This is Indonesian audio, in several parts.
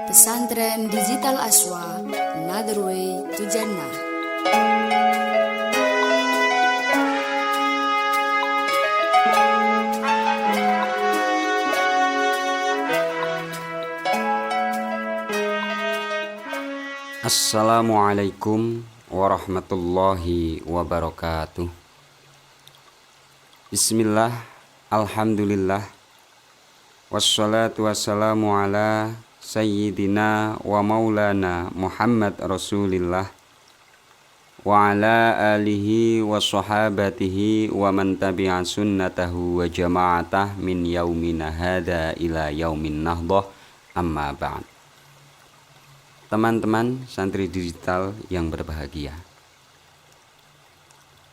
Pesantren Digital Aswa, Another Way to Jannah. Assalamualaikum warahmatullahi wabarakatuh. Bismillah, alhamdulillah, wassalatu wassalamu ala sayyidina wa maulana Muhammad Rasulillah wa ala alihi wa sahabatihi wa man tabi'a sunnatahu wa jama'atah min yaumina hadha ila yaumin nahdah, amma ba'd. Teman-teman santri digital yang berbahagia,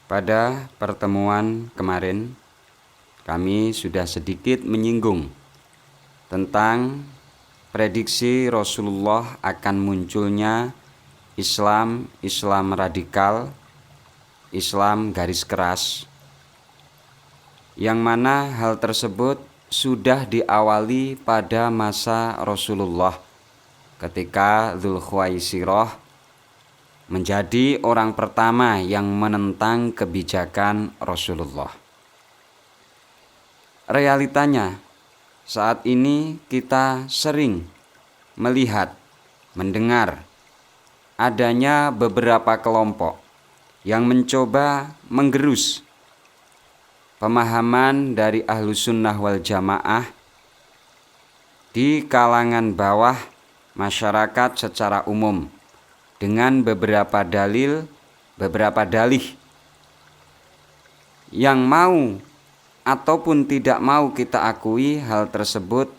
pada pertemuan kemarin kami sudah sedikit menyinggung tentang prediksi Rasulullah akan munculnya Islam radikal, Islam garis keras, yang mana hal tersebut sudah diawali pada masa Rasulullah ketika Dzulkhuwaisirah menjadi orang pertama yang menentang kebijakan Rasulullah. Realitanya, saat ini kita sering melihat, mendengar adanya beberapa kelompok yang mencoba menggerus pemahaman dari Ahlus Sunnah wal Jamaah di kalangan bawah masyarakat secara umum dengan beberapa dalih yang mau ataupun tidak mau kita akui, hal tersebut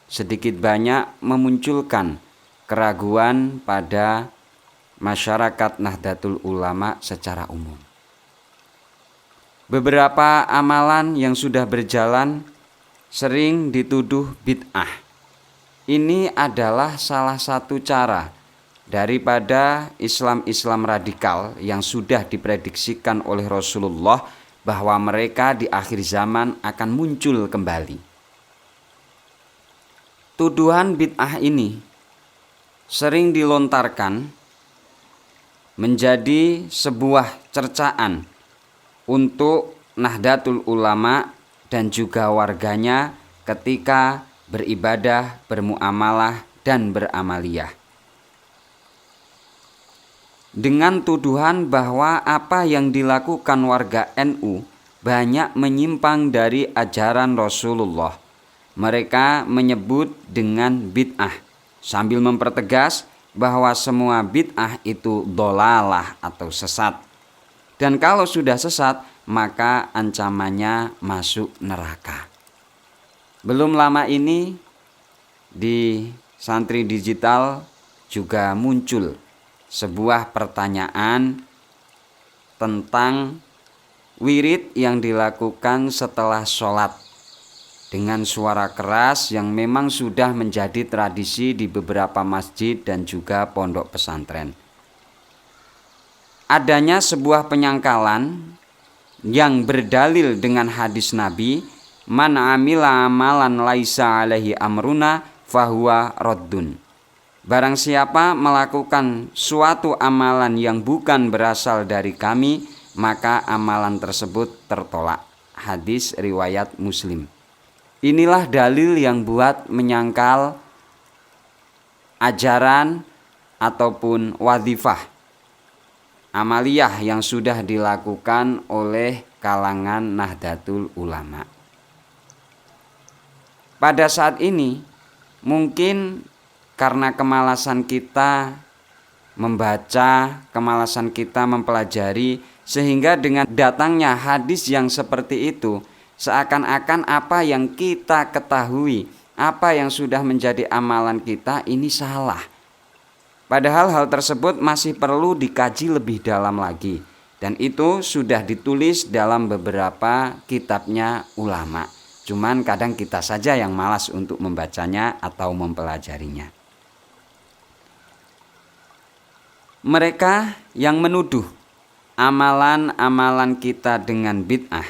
sedikit banyak memunculkan keraguan pada masyarakat Nahdlatul Ulama secara umum. Beberapa amalan yang sudah berjalan sering dituduh bid'ah. Ini adalah salah satu cara daripada Islam radikal yang sudah diprediksikan oleh Rasulullah bahwa mereka di akhir zaman akan muncul kembali. Tuduhan bid'ah ini sering dilontarkan menjadi sebuah cercaan untuk Nahdlatul Ulama dan juga warganya ketika beribadah, bermuamalah, dan beramaliyah, dengan tuduhan bahwa apa yang dilakukan warga NU banyak menyimpang dari ajaran Rasulullah. Mereka menyebut dengan bid'ah sambil mempertegas bahwa semua bid'ah itu dhalalah atau sesat. Dan kalau sudah sesat, maka ancamannya masuk neraka. Belum lama ini di santri digital juga muncul sebuah pertanyaan tentang wirid yang dilakukan setelah sholat dengan suara keras yang memang sudah menjadi tradisi di beberapa masjid dan juga pondok pesantren. Adanya sebuah penyangkalan yang berdalil dengan hadis Nabi, man amila amalan laisa alaihi amruna fahuwa raddun. Barang siapa melakukan suatu amalan yang bukan berasal dari kami, maka amalan tersebut tertolak. Hadis riwayat Muslim. Inilah dalil yang buat menyangkal ajaran ataupun wadhifah amaliyah yang sudah dilakukan oleh kalangan Nahdlatul Ulama. Pada saat ini mungkin karena kemalasan kita membaca, kemalasan kita mempelajari, sehingga dengan datangnya hadis yang seperti itu, seakan-akan apa yang kita ketahui, apa yang sudah menjadi amalan kita ini salah. Padahal hal tersebut masih perlu dikaji lebih dalam lagi, dan itu sudah ditulis dalam beberapa kitabnya ulama. Cuman kadang kita saja yang malas untuk membacanya atau mempelajarinya. Mereka yang menuduh amalan-amalan kita dengan bid'ah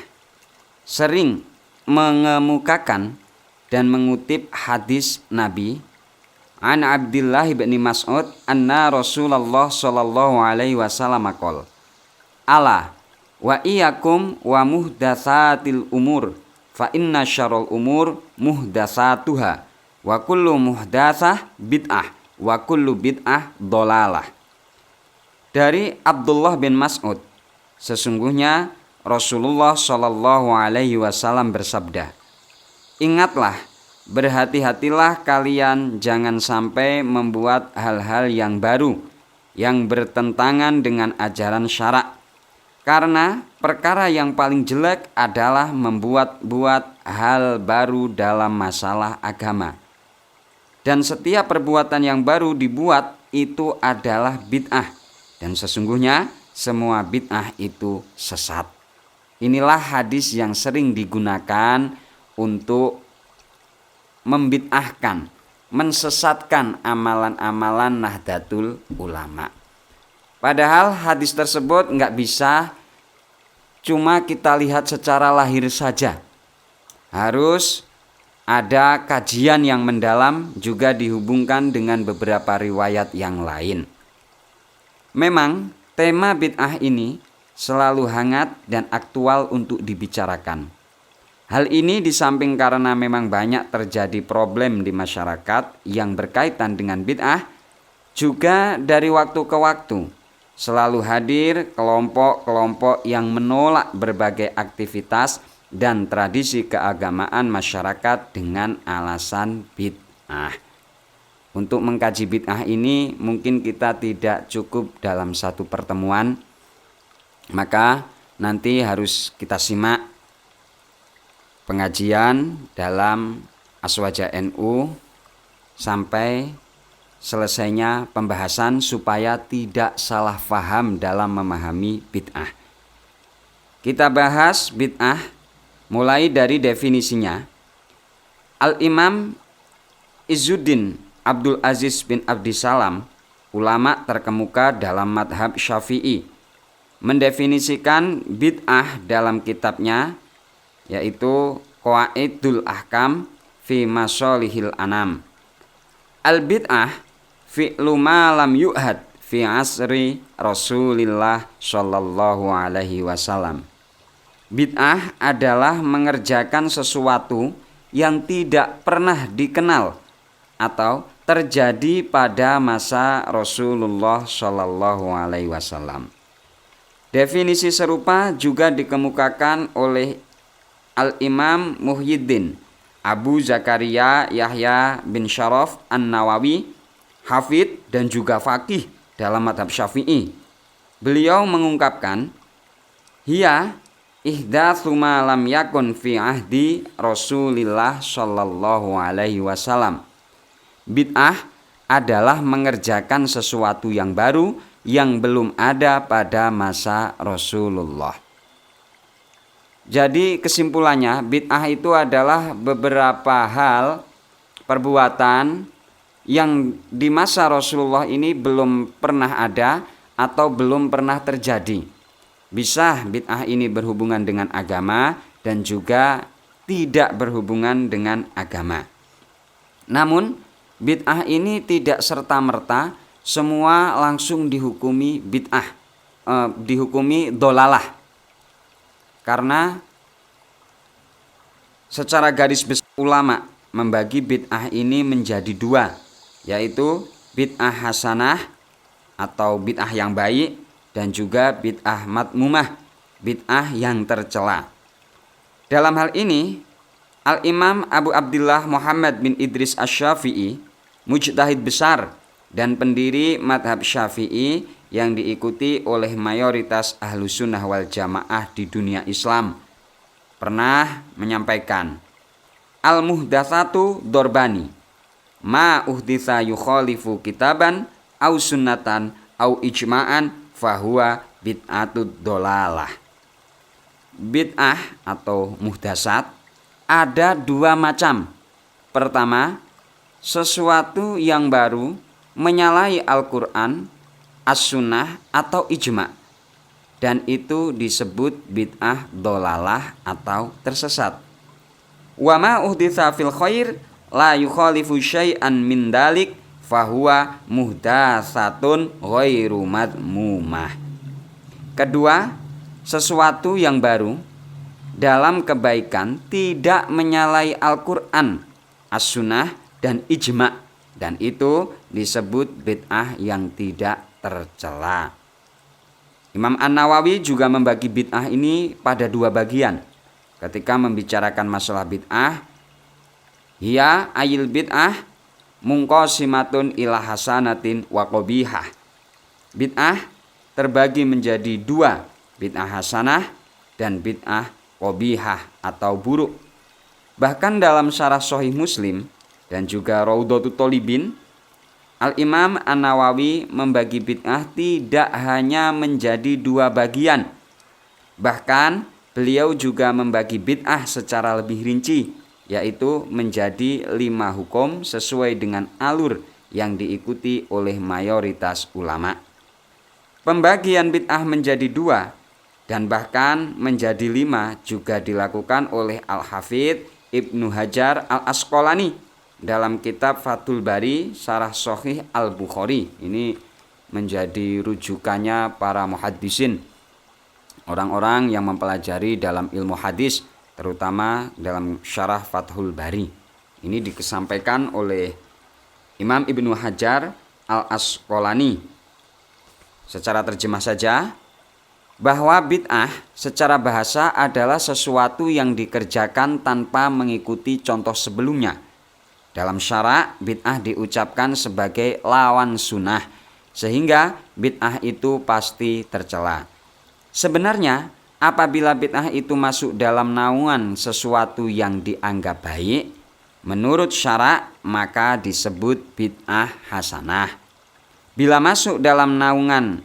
sering mengemukakan dan mengutip hadis Nabi An Abdullah bin Mas'ud anna Rasulullah sallallahu alaihi wasallam qol ala wa iyyakum wa muhdatsatil umur fa inna syarrul umur muhdatsatuha wa kullu muhdatsah bid'ah wa kullu bid'ah dhalalah. Dari Abdullah bin Mas'ud, sesungguhnya Rasulullah sallallahu alaihi wasallam bersabda, ingatlah, berhati-hatilah kalian jangan sampai membuat hal-hal yang baru yang bertentangan dengan ajaran syarak. Karena perkara yang paling jelek adalah membuat-buat hal baru dalam masalah agama. Dan setiap perbuatan yang baru dibuat itu adalah bid'ah. Dan sesungguhnya semua bid'ah itu sesat. Inilah hadis yang sering digunakan untuk membid'ahkan, mensesatkan amalan-amalan Nahdlatul Ulama. Padahal hadis tersebut nggak bisa cuma kita lihat secara lahir saja. Harus ada kajian yang mendalam, juga dihubungkan dengan beberapa riwayat yang lain. Memang tema bid'ah ini selalu hangat dan aktual untuk dibicarakan. Hal ini di samping karena memang banyak terjadi problem di masyarakat yang berkaitan dengan bid'ah, juga dari waktu ke waktu selalu hadir kelompok-kelompok yang menolak berbagai aktivitas dan tradisi keagamaan masyarakat dengan alasan bid'ah. Untuk mengkaji bid'ah ini mungkin kita tidak cukup dalam satu pertemuan, maka nanti harus kita simak pengajian dalam Aswaja NU sampai selesainya pembahasan supaya tidak salah faham dalam memahami bid'ah. Kita bahas bid'ah mulai dari definisinya. Al-Imam Izzuddin Abdul Aziz bin Abdissalam, ulama terkemuka dalam madhab Syafi'i, mendefinisikan bid'ah dalam kitabnya, yaitu Qawaidul Ahkam fi Masolihil Anam. Al-bid'ah fi'lu ma lam yu'had fi asri Rasulillah sallallahu alaihi wasallam. Bid'ah adalah mengerjakan sesuatu yang tidak pernah dikenal atau terjadi pada masa Rasulullah sallallahu alaihi wasallam. Definisi serupa juga dikemukakan oleh Al-Imam Muhyiddin Abu Zakaria Yahya bin Syaraf An-Nawawi, hafidh dan juga faqih dalam madhab Syafi'i. Beliau mengungkapkan, hiya ihdatsu ma lam yakun fi ahdi Rasulillah sallallahu alaihi wasallam. Bid'ah adalah mengerjakan sesuatu yang baru yang belum ada pada masa Rasulullah. Jadi kesimpulannya, bid'ah itu adalah beberapa hal, perbuatan yang di masa Rasulullah ini belum pernah ada atau belum pernah terjadi. Bisa bid'ah ini berhubungan dengan agama dan juga tidak berhubungan dengan agama. Namun bid'ah ini tidak serta-merta semua langsung dihukumi bid'ah, dihukumi dhalalah. Karena secara garis besar ulama membagi bid'ah ini menjadi dua, yaitu bid'ah hasanah atau bid'ah yang baik dan juga bid'ah madmumah, bid'ah yang tercela. Dalam hal ini, Al-Imam Abu Abdillah Muhammad bin Idris Asy-Syafi'i, mujtahid besar dan pendiri madhab Syafi'i yang diikuti oleh mayoritas ahlu sunnah wal jamaah di dunia Islam, pernah menyampaikan, al-muhdatsatu dorbani, ma uhditsa yukhalifu kitaban au sunnatan au ijma'an fahuwa bid'atud dolalah. Bid'ah atau muhdatsat ada dua macam. Pertama, sesuatu yang baru menyalahi Al-Quran, as-sunnah atau ijma', dan itu disebut bid'ah dolalah atau tersesat. Wa ma uhditsa fil khair la yukhalifu syai'an min dalik fahuwa muhdatsatun ghairu madmumah. Kedua, sesuatu yang baru dalam kebaikan tidak menyalahi Al-Quran, As-Sunnah, dan Ijma', dan itu disebut bid'ah yang tidak tercela. Imam An-Nawawi juga membagi bid'ah ini pada dua bagian. Ketika membicarakan masalah bid'ah, hiya ayil bid'ah munqasimatun ila hasanatin wa qabihah. Bid'ah terbagi menjadi dua, bid'ah hasanah dan bid'ah qabihah atau buruk. Bahkan dalam syarah Sahih Muslim dan juga Raudhatut Thalibin, Al-Imam An-Nawawi membagi bid'ah tidak hanya menjadi dua bagian. Bahkan beliau juga membagi bid'ah secara lebih rinci, yaitu menjadi 5 hukum sesuai dengan alur yang diikuti oleh mayoritas ulama. Pembagian bid'ah menjadi 2 dan bahkan menjadi 5 juga dilakukan oleh Al-Hafidz Ibnu Hajar Al-Asqalani dalam kitab Fathul Bari Syarah Sahih Al-Bukhari. Ini menjadi rujukannya para muhaddisin, orang-orang yang mempelajari dalam ilmu hadis, terutama dalam Syarah Fathul Bari. Ini disampaikan oleh Imam Ibnu Hajar Al-Asqalani. Secara terjemah saja, bahwa bid'ah secara bahasa adalah sesuatu yang dikerjakan tanpa mengikuti contoh sebelumnya. Dalam syara, bid'ah diucapkan sebagai lawan sunnah, sehingga bid'ah itu pasti tercela. Sebenarnya, apabila bid'ah itu masuk dalam naungan sesuatu yang dianggap baik, menurut syara maka disebut bid'ah hasanah. Bila masuk dalam naungan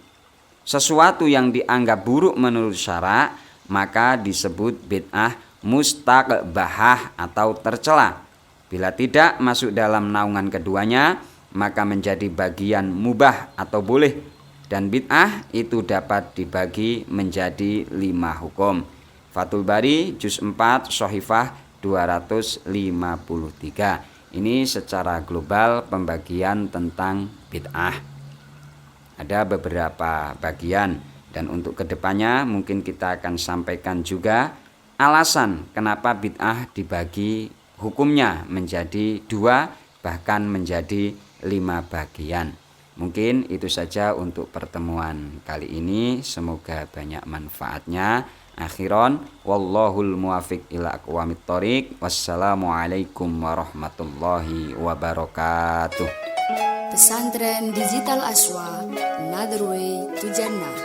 sesuatu yang dianggap buruk menurut syara, maka disebut bid'ah mustaqbahah atau tercela. Bila tidak masuk dalam naungan keduanya, maka menjadi bagian mubah atau boleh. Dan bid'ah itu dapat dibagi menjadi 5 hukum. Fathul Bari juz 4 Shahifah 253. Ini secara global pembagian tentang bid'ah. Ada beberapa bagian, dan untuk kedepannya mungkin kita akan sampaikan juga alasan kenapa bid'ah dibagi hukumnya menjadi 2 bahkan menjadi 5 bagian. Mungkin itu saja untuk pertemuan kali ini. Semoga banyak manfaatnya. Akhiron, wallahul muwafiq ila aqwamit thoriq. Wassalamualaikum warahmatullahi wabarakatuh. Pesantren Digital Aswa, Another Way to Jannah.